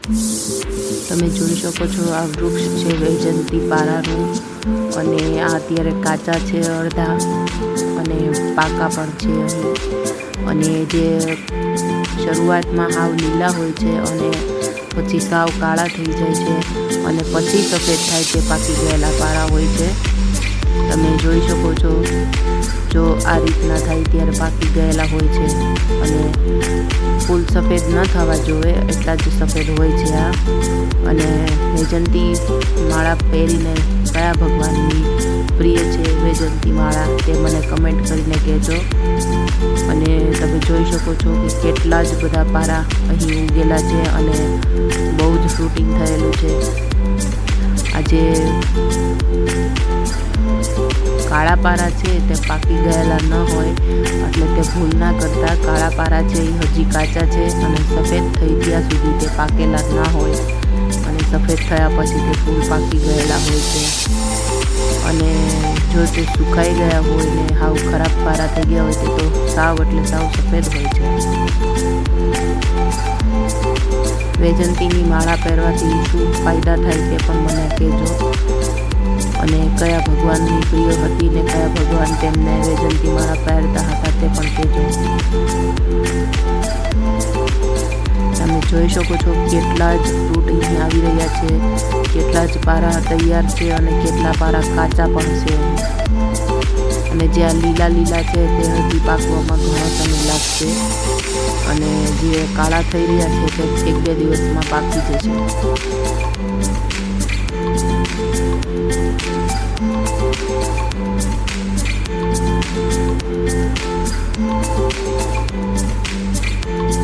તમે જોઈ શકો છો આ વૃક્ષ છે વૈજયંતી પારાનું, અને આ અત્યારે કાચા છે અડધા અને પાકા પણ છે અહીં. અને જે શરૂઆતમાં હાવ લીલા હોય છે અને પછી સાવ કાળા થઈ જાય છે અને પછી સફેદ થાય છે, પાકી ગયેલા પારા હોય છે. તમે જોઈ શકો છો, જો આ રીતના થાય ત્યારે પાકી ગયેલા હોય છે અને ફૂલ સફેદ ન થવા જોઈએ એટલા જ સફેદ હોય છે આ. અને વૈજયંતી માળા પહેરીને કયા ભગવાનની પ્રિય છે વૈજયંતી માળા તે મને કમેન્ટ કરીને કહેજો. અને તમે જોઈ શકો છો કે કેટલા જ બધા પારા અહીં ઉગેલા છે અને બહુ જ ફ્રૂટિંગ થયેલું છે. આજે કાળા પારા છે તે પાકી ગયેલા ન હોય એટલે તે ભૂલ ના કરતા. કાળા પારા છે એ હજી કાચા છે અને સફેદ થઈ ગયા સુધી તે પાકેલા ના હોય, અને સફેદ થયા પછી તે ફૂલ પાકી ગયેલા હોય છે. અને જો તે સુકાઈ ગયા હોય ને હાવ ખરાબ પારા થઈ ગયા હોય તો સાવ એટલે સાવ સફેદ હોય છે. વૈજયંતીની માળા પહેરવાથી શું ફાયદા થાય તે પણ મને કહેજો, અને કયા ભગવાનની પ્રિય હતી ને કયા ભગવાન તેમને વૈજયંતી માળા પહેરતા હતા તે પણ કહેજો. તમે જોઈ શકો છો કેટલા જ ફ્રૂટ અહીં આવી રહ્યા છે, કેટલા જ પારા તૈયાર છે અને કેટલા પારા કાચા પણ છે. અને જે આ લીલા લીલા છે તે હજી પાકવામાં ઘણો સમય લાગશે, અને જે કાળા થઈ રહ્યા છે તે 1-2 દિવસમાં પાકી જશે.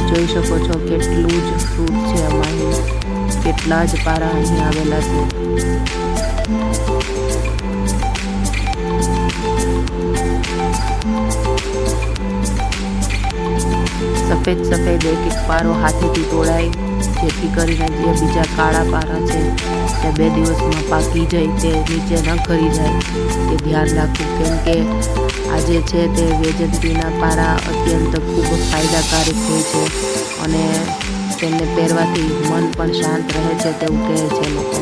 જોઈ શકો છો કેટલું જ ફ્રૂટ છે આમાં, કેટલા જ પારા અહીં આવેલા છે. સફેદ સફેદ એક એક પારો હાથેથી તોડાય, જેથી કરીને જે બીજા કાળા પારા છે તે 2 દિવસમાં પાકી જાય, તે નીચે ન ખરી જાય તે ધ્યાન રાખવું. કેમ કે આજે છે તે વૈજયંતીના પારા અત્યંત ખૂબ ફાયદાકારક હોય છે અને તેમને પહેરવાથી મન પણ શાંત રહે છે તેવું કહે છે લોકો.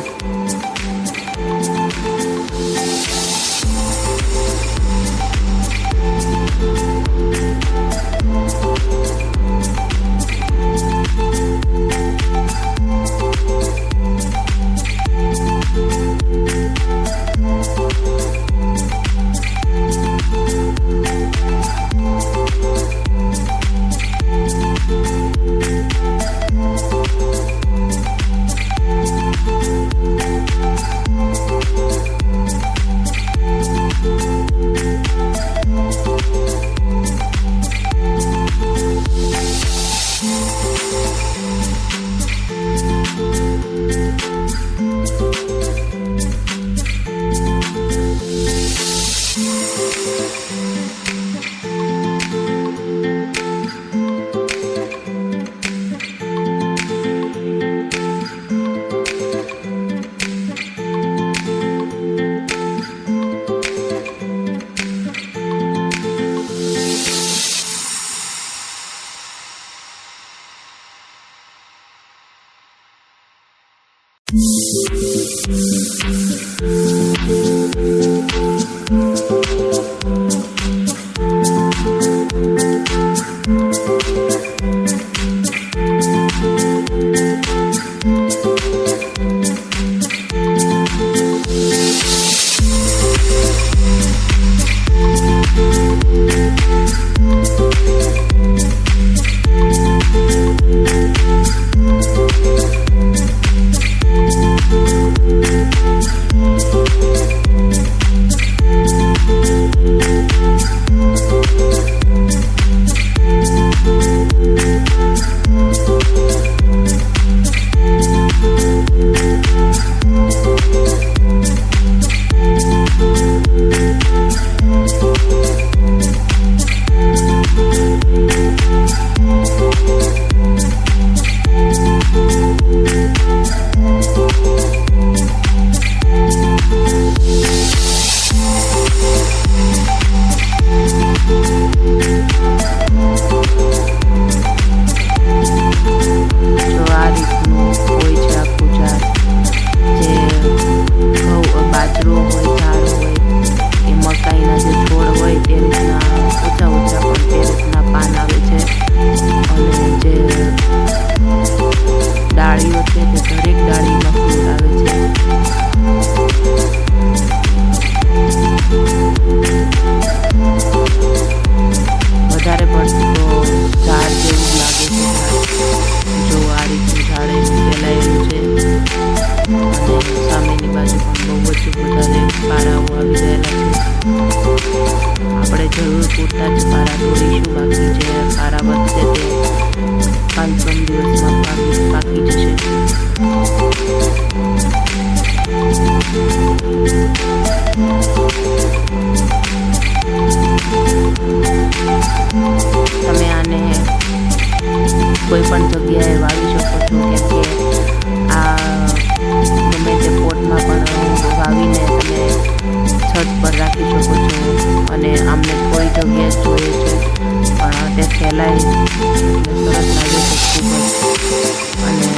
છે તે દરેક ડાળીમાં ફ્રૂટ આવે છે. વધારે પડતું તો ઝાડ જેવું જ લાગે છે. જો આ રીતનું ઝાડ ફેલાયેલું છે અને સામેની બાજુ પણ બહુ જ વધારે પારાઓ આવી ગયેલા છે. આપણે જરૂર પૂરતા જ પારા તોડીશું, બાકી જે પારા વધશે તે 5-3 દિવસમાં પાકી જશે. તમે આને કોઈ પણ જગ્યાએ વાવી શકો છો, કેમ કે આ ગમે તે પોટમાં પણ વાવીને તમે છત પર રાખી શકો છો. અને આમને થોડી જગ્યા જ જોઈએ છે, પણ તે ફેલાય એટલે સરસ લાગે છે ખૂબ જ. અને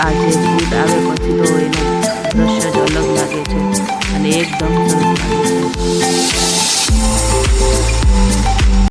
આ જે ફૂટ આવે પછી તો એનું દ્રશ્ય જ અલગ લાગે છે અને એકદમ સરસ લાગે છે.